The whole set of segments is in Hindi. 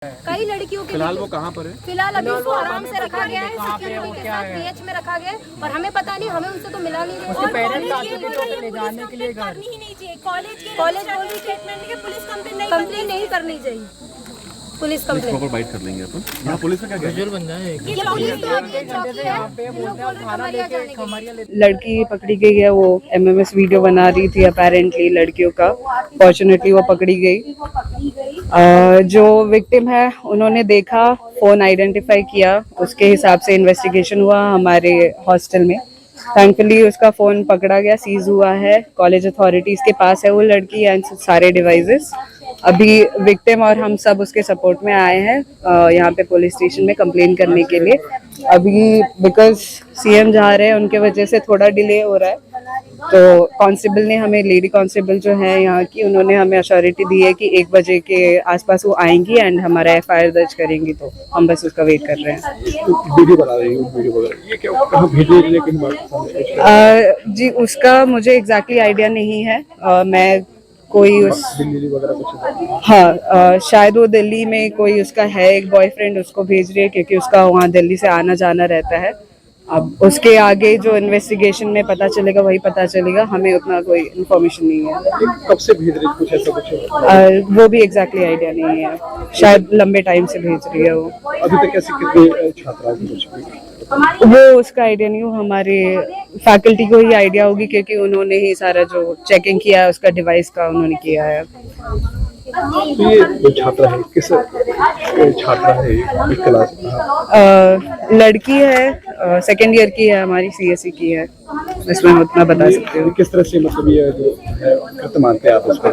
कई लड़कियों के फिलहाल वो कहाँ पर है? फिलहाल अभी उसको आराम से रखा गया है सिक्योरिटी के साथ पीएच में रखा गया है और हमें पता नहीं, हमें उनसे तो मिला नहीं रहा। उसके पेरेंट्स आते थे तो ले जाने के लिए घर करनी ही नहीं चाहिए। कॉलेज बोल रही स्टेटमेंट के पुलिस कंप्लेन नहीं करनी चाहिए। पुलिस कंप्लेन प्रॉपर बाइट कर लेंगे अपन। यहाँ पुलिस का क्या विजुअल बन जाए। ये पुलिस तो अभी चौकी है, ये लोग बोल रहे हैं खमरिया जाने के लिए। लड़की पकड़ी गई है, वो एमएमएस वीडियो बना रही थी अपेरेंटली लड़कियों का। फॉर्चुनेटली वो पकड़ी गई। जो विक्टिम है उन्होंने देखा, फोन आइडेंटिफाई किया, उसके हिसाब से इन्वेस्टिगेशन हुआ हमारे हॉस्टल में। थैंकफुली उसका फोन पकड़ा गया, सीज हुआ है, कॉलेज अथॉरिटीज के पास है वो लड़की एंड सारे डिवाइसेस। अभी विक्टिम और हम सब उसके सपोर्ट में आए हैं यहाँ पे पुलिस स्टेशन में कंप्लेन करने के लिए। अभी बिकॉज सीएम जा रहे हैं उनके वजह से थोड़ा डिले हो रहा है, तो कांस्टेबल ने हमें, लेडी कांस्टेबल जो है यहाँ की, उन्होंने हमें अश्योरिटी दी है कि 1 बजे के आसपास वो आएंगी एंड हमारा एफआईआर दर्ज करेंगी। तो हम बस उसका वेट कर रहे हैं। वीडियो बना रही हूँ, वीडियो वगैरह ये क्या कहाँ भेजे लेकिन जी उसका मुझे एग्जैक्टली आइडिया नहीं है। मैं कोई उस दिल्ली वगैरह कुछ? हाँ शायद वो दिल्ली में कोई उसका है एक बॉयफ्रेंड, उसको भेज रही है क्योंकि उसका वहाँ दिल्ली से आना जाना रहता है। अब उसके आगे जो इन्वेस्टिगेशन में पता चलेगा वही पता चलेगा, हमें उतना कोई इन्फॉर्मेशन नहीं है। कब से भेज रही कुछ ऐसा कुछ? वो भी एग्जैक्टली आइडिया नहीं है, शायद लंबे टाइम से भेज रही है वो। अभी तक ऐसे कितने छात्राओं की कुछ भी? वो उसका आइडिया नहीं, वो हमारे फैकल्टी को ही आइडिया होगी क्योंकि उन्होंने ही सारा जो चेकिंग किया है उसका डिवाइस का उन्होंने किया है। तो ये जो छात्रा है किस छात्रा है, ये क्लास? लड़की है, सेकेंड ईयर की है, हमारी सीएससी की है, इसमें मैं उतना बता सकती हूँ। किस तरह से मतलब ये जो है कृत्य मानते हैं आप उसको?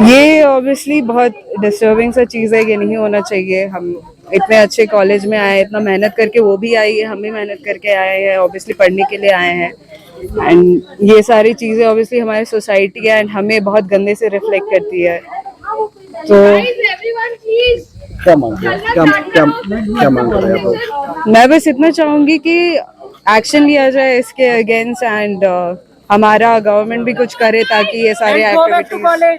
ये ऑब्वियसली बहुत डिस्टर्बिंग सा चीज़ है, ये नहीं होना चाहिए। हम इतने अच्छे कॉलेज में आए, इतना मेहनत करके वो भी आई है, हम भी मेहनत करके आए हैं, ऑब्वियसली पढ़ने के लिए आए हैं एंड ये सारी चीज़ें ऑब्वियसली हमारी सोसाइटी है एंड हमें बहुत गंदे से रिफ्लेक्ट करती है। तो क्या मांग रहे हैं? क्या मांग रहे हैं? मैं बस इतना चाहूँगी कि एक्शन लिया जाए इसके अगेंस्ट एंड हमारा गवर्नमेंट भी कुछ करे ताकि ये सारे एक्टिविटीज।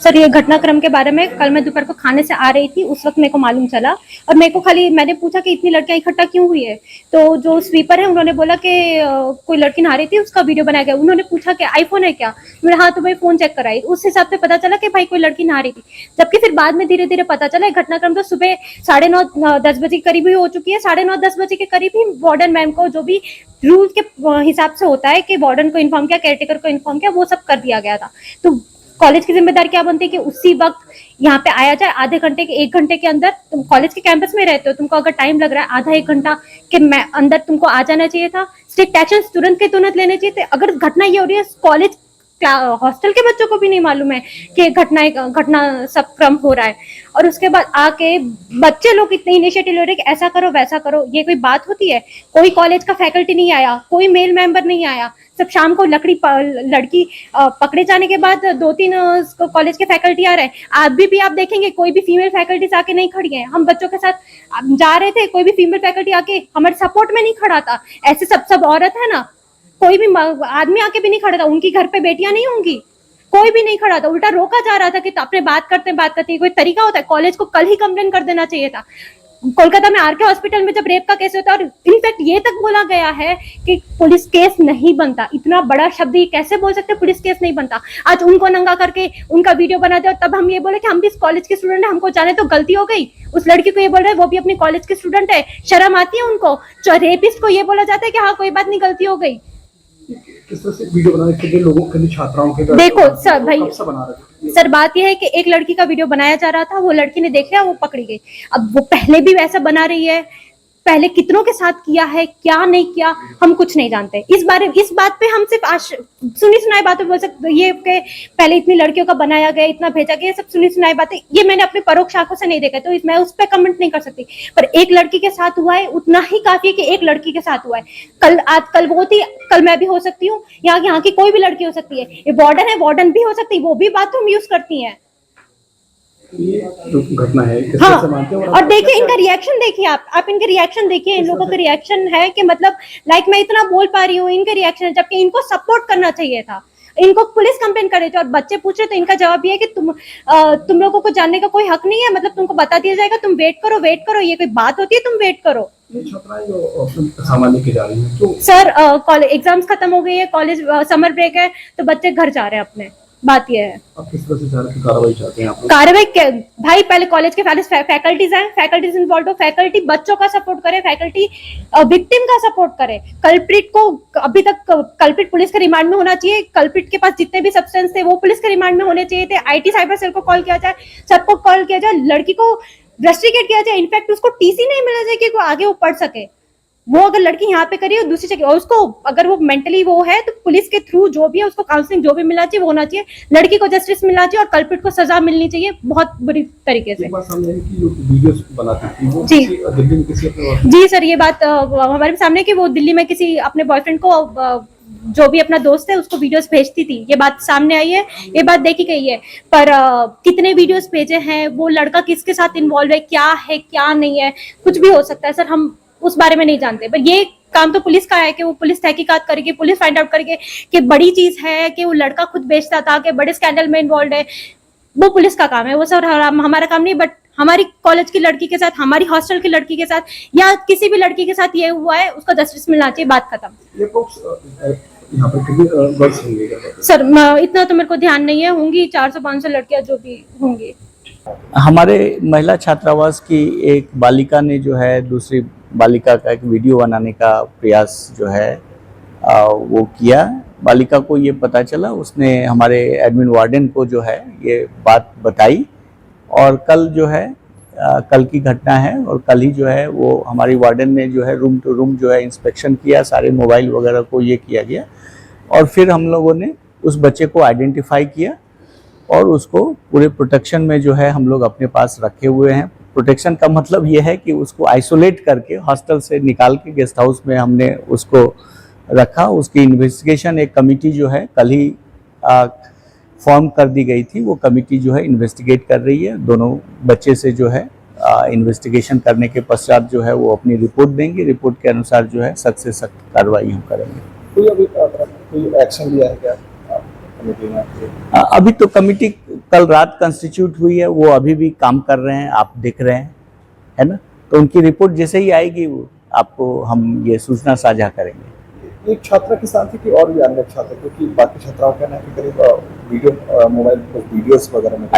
सर, ये घटनाक्रम के बारे में कल मैं दोपहर को खाने से आ रही थी, उस वक्त मेरे को मालूम चला और मेरे को खाली मैंने पूछा कि इतनी लड़कियां इकट्ठा क्यों हुई है, तो जो स्वीपर है उन्होंने बोला कि कोई लड़की नहा रही थी, उसका वीडियो बनाया गया। उन्होंने पूछा कि आईफोन है क्या? मैंने हाँ, तो भाई फोन चेक कराई, उस हिसाब से पता चला कि भाई कोई लड़की नहा रही थी। जबकि फिर बाद में धीरे धीरे पता चला घटनाक्रम तो सुबह 9:30-10 बजे के करीब ही हो चुकी है। 9:30-10 बजे के करीब ही वार्डन मैम को, जो भी रूल के हिसाब से होता है कि वार्डन को इन्फॉर्म किया, केयरटेकर को इन्फॉर्म किया, वो सब कर दिया गया था। तो कॉलेज की जिम्मेदारी क्या बनती है कि उसी वक्त यहाँ पे आया जाए। आधे घंटे के 1 घंटे के अंदर, तुम कॉलेज के कैंपस में रहते हो, तुमको अगर टाइम लग रहा है आधा 1 घंटा के अंदर तुमको आ जाना चाहिए था। स्ट्रिक्ट एक्शन तुरंत के तुरंत लेने चाहिए थे। अगर घटना ये हो रही है, कॉलेज हॉस्टल के बच्चों को भी नहीं मालूम है कि घटना सब क्रम हो रहा है, और उसके बाद आके बच्चे लोग इतने इनिशिएटिव ले रहे हैं कि ऐसा करो वैसा करो। ये कोई बात होती है? कोई कॉलेज का फैकल्टी नहीं आया, कोई मेल मेंबर नहीं आया। सब शाम को लड़की पकड़े जाने के बाद 2-3 कॉलेज के फैकल्टी आ रहे हैं। अभी भी आप देखेंगे कोई भी फीमेल फैकल्टी आके नहीं खड़ी है। हम बच्चों के साथ जा रहे थे, कोई भी फीमेल फैकल्टी आके हमारे सपोर्ट में नहीं खड़ा था। ऐसे सब औरत है ना, कोई भी आदमी आके भी नहीं खड़ा था। उनकी घर पे बेटियां नहीं होंगी, कोई भी नहीं खड़ा था। उल्टा रोका जा रहा था कि तो अपने बात करते कोई तरीका होता है? कॉलेज को कल ही कंप्लेन कर देना चाहिए था। कोलकाता में आरके हॉस्पिटल में जब रेप का केस होता है, और इनफैक्ट ये तक बोला गया है कि पुलिस केस नहीं बनता। इतना बड़ा शब्द ये कैसे बोल सकते, पुलिस केस नहीं बनता? आज उनको नंगा करके उनका वीडियो बना दे और तब हम ये बोले कि हम भी इस कॉलेज के स्टूडेंट है, हमको जाने तो गलती हो गई। उस लड़की को ये बोल रहे हैं वो भी अपनी कॉलेज के स्टूडेंट है, शर्म आती है उनको? रेपिस्ट को ये बोला जाता है कि हाँ कोई बात नहीं, गलती हो गई। किस तरह से वीडियो बनाने के लिए लोगों के लिए, छात्राओं के लिए? देखो सर, भाई बना रहे सर, बात यह है कि एक लड़की का वीडियो बनाया जा रहा था, वो लड़की ने देख लिया, वो पकड़ी गई। अब वो पहले भी वैसा बना रही है, पहले कितनों के साथ किया है, क्या नहीं किया, हम कुछ नहीं जानते। इस बात पे हम सिर्फ सुनी सुनाई बातें बोल सकते, ये कि पहले इतनी लड़कियों का बनाया गया, इतना भेजा गया, ये सब सुनी सुनाई बातें, ये मैंने अपने परोक्ष आंखों से नहीं देखा, तो मैं उस पर कमेंट नहीं कर सकती। पर एक लड़की के साथ हुआ है, उतना ही काफी है कि एक लड़की के साथ हुआ है। कल वो थी, कल मैं भी हो सकती हूँ, यहाँ की कोई भी लड़की हो सकती है। ये वार्डन है, वार्डन भी हो सकती है, वो भी बात हम यूज करती है। ये जो घटना है किस हाँ, तरह से मानते हैं? और देखिए इनका रिएक्शन देखिए, आप इनके रिएक्शन देखिए, इन लोगों का रिएक्शन है कि मतलब लाइक मैं इतना बोल पा रही हूँ, इनके रिएक्शन है, जबकि इनको सपोर्ट करना चाहिए था, इनको पुलिस कंप्लेन करे थे। और बच्चे पूछ रहे तो इनका जवाब ये है कि तुम लोगों को जानने का कोई हक नहीं है, मतलब तुमको बता दिया जाएगा, तुम वेट करो, ये कोई बात होती है, तुम वेट करो। ये छात्राएं जो सामान लेके जा रही हैं तो सर कॉलेज एग्जाम्स खत्म हो गई है, कॉलेज समर ब्रेक है, तो बच्चे घर जा रहे हैं अपने, बात ये है। अब किस तरह से कार्रवाई चाहते हैं आप लोग? कार्रवाई भाई पहले कॉलेज के फैकल्टीज हैं, फैकल्टीज इन्वॉल्व हो, फैकल्टी बच्चों का सपोर्ट करे, फैकल्टी विक्टिम का सपोर्ट करे। कल्प्रिट को अभी तक कल्प्रिट पुलिस के रिमांड में होना चाहिए, कल्प्रिट के पास जितने भी सब्सटेंस थे वो पुलिस के रिमांड में होने चाहिए थे। IT साइबर सेल को कॉल किया जाए, सबको कॉल किया जाए, लड़की को रेस्ट्रिकेट किया जाए, इनफैक्ट उसको TC नहीं मिलना चाहिए कि वो आगे वो पढ़ सके। वो अगर लड़की यहाँ पे करी और दूसरी जगह, और उसको अगर वो मेंटली वो है तो पुलिस के थ्रू जो भी है उसको काउंसलिंग जो भी मिलना चाहिए वो होना चाहिए, लड़की को जस्टिस मिलना चाहिए और कल्प्रिट को सजा मिलनी चाहिए बहुत बुरी तरीके से। एक बात सामने है कि जो वीडियोस बनाती थी वो जी। दिल्ली में किसी अपने जी सर, ये बात हमारे सामने कि वो दिल्ली में किसी अपने बॉयफ्रेंड को जो भी अपना दोस्त है उसको वीडियोस भेजती थी, ये बात सामने आई है, ये बात देखी गई है। पर कितने वीडियोस भेजे हैं, वो लड़का किसके साथ इन्वॉल्व है, क्या है क्या नहीं है, कुछ भी हो सकता है सर, हम उस बारे में नहीं जानते। पर ये काम तो पुलिस का है कि वो पुलिस तहकीकात करेगी, पुलिस फाइंड आउट करेगी कि बड़ी चीज है कि वो लड़का खुद बेचता था, कि बड़े स्कैंडल में इन्वॉल्व है, वो पुलिस का काम है, वो सर हमारा काम नहीं। बट हमारी कॉलेज की लड़की के साथ, हमारी हॉस्टल की लड़की के साथ या किसी भी लड़की के साथ ये हुआ है, उसका जस्टिस मिलना चाहिए, बात खत्म। ये folks, यहाँ पर कितनी गर्ल्स होंगी सर इतना तो मेरे को ध्यान नहीं है, होंगी 400-500 लड़कियां जो भी होंगी। हमारे महिला छात्रावास की एक बालिका ने जो है दूसरी बालिका का एक वीडियो बनाने का प्रयास जो है वो किया। बालिका को ये पता चला, उसने हमारे एडमिन वार्डन को जो है ये बात बताई और कल जो है कल की घटना है और कल ही जो है वो हमारी वार्डन ने जो है रूम टू रूम जो है इंस्पेक्शन किया, सारे मोबाइल वगैरह को ये किया गया और फिर हम लोगों ने उस बच्चे को आइडेंटिफाई किया और उसको पूरे प्रोटेक्शन में जो है हम लोग अपने पास रखे हुए हैं। प्रोटेक्शन का मतलब ये है कि उसको आइसोलेट करके हॉस्टल से निकाल के गेस्ट हाउस में हमने उसको रखा। उसकी इन्वेस्टिगेशन एक कमेटी जो है कल ही फॉर्म कर दी गई थी, वो कमेटी जो है इन्वेस्टिगेट कर रही है। दोनों बच्चे से जो है इन्वेस्टिगेशन करने के पश्चात जो है वो अपनी रिपोर्ट देंगे, रिपोर्ट के अनुसार जो है सख्त से सख्त कार्रवाई हम करेंगे। कोई एक्शन लिया है क्या कमेटी ने? अभी तो कमेटी कल रात कंस्टिट्यूट हुई है, वो अभी भी काम कर रहे हैं, आप देख रहे हैं, है ना। तो उनकी रिपोर्ट जैसे ही आएगी वो आपको हम ये सूचना साझा करेंगे। एक छात्रा के साथ ही कि और भी अन्य छात्र, क्योंकि बाकी छात्राओं का कहना है कि करीब वीडियो मोबाइल पर वीडियोस वगैरह में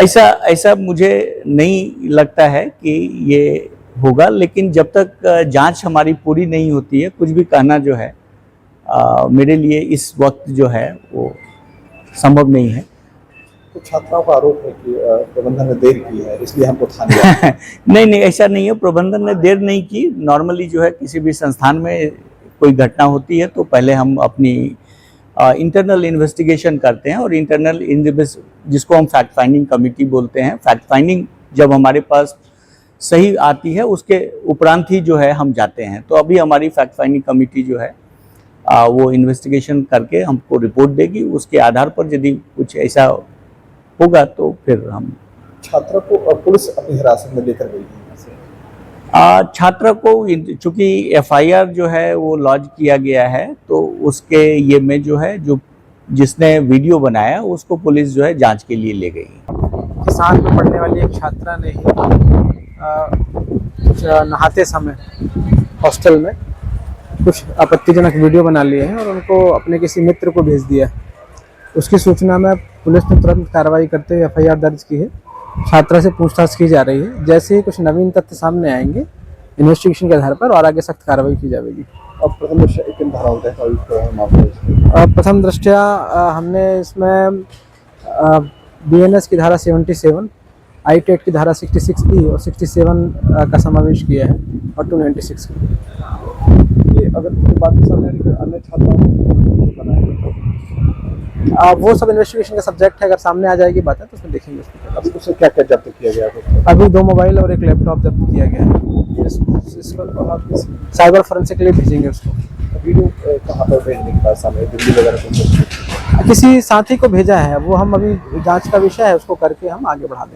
ऐसा मुझे नहीं लगता है कि ये होगा, लेकिन जब तक जांच हमारी पूरी नहीं होती है कुछ भी कहना जो है मेरे लिए इस वक्त जो है वो संभव नहीं है। तो छात्राओं का आरोप है कि प्रबंधन ने देर की है इसलिए हमको थाने नहीं ऐसा नहीं है, प्रबंधन ने देर नहीं की। नॉर्मली जो है किसी भी संस्थान में कोई घटना होती है तो पहले हम अपनी इंटरनल इन्वेस्टिगेशन करते हैं और इंटरनल जिसको हम फैक्ट फाइंडिंग कमेटी बोलते हैं, फैक्ट फाइंडिंग जब हमारे पास सही आती है उसके उपरांत ही जो है हम जाते हैं। तो अभी हमारी फैक्ट फाइंडिंग कमेटी जो है वो इन्वेस्टिगेशन करके हमको रिपोर्ट देगी, उसके आधार पर यदि कुछ ऐसा होगा तो फिर हम। छात्रा को पुलिस अपनी हिरासत में लेकर गई है। छात्रा को चूंकि FIR जो है वो लॉन्च किया गया है तो उसके ये में जो है जो जिसने वीडियो बनाया उसको पुलिस जो है जांच के लिए ले गई। किसान में पढ़ने वाली एक छात्रा ने ही नहाते समय हॉस्टल में कुछ आपत्तिजनक वीडियो बना लिए हैं और उनको अपने किसी मित्र को भेज दिया। उसकी सूचना में पुलिस ने तुरंत कार्रवाई करते हुए FIR दर्ज की है। छात्रा से पूछताछ की जा रही है, जैसे ही कुछ नवीन तथ्य सामने आएंगे इन्वेस्टिगेशन के आधार पर और आगे सख्त कार्रवाई की जाएगी। अब प्रथम दृष्टया किन धाराओं के तहत प्रथम दृष्टया हमने इसमें BNS की धारा 77 आई-टेट की धारा 66E और 67 का समावेश किया है और 296 की। ये अगर बाकी सामने अन्य छात्राओं को बनाएंगे वो सब इन्वेस्टिगेशन का सब्जेक्ट है, अगर सामने आ जाएगी बात है तो उसमें देखेंगे उसमें। अब उससे क्या क्या जब्त किया गया है? अभी 2 मोबाइल और 1 लैपटॉप जब्त किया गया है। इसको साइबर फोरेंसिक के लिए भेजेंगे उसको। वीडियो कहाँ पर भेजने की बात सामने, दिल्ली वगैरह को? किसी साथी को भेजा है, वो हम अभी जांच का विषय है, उसको करके हम आगे बढ़ा देंगे।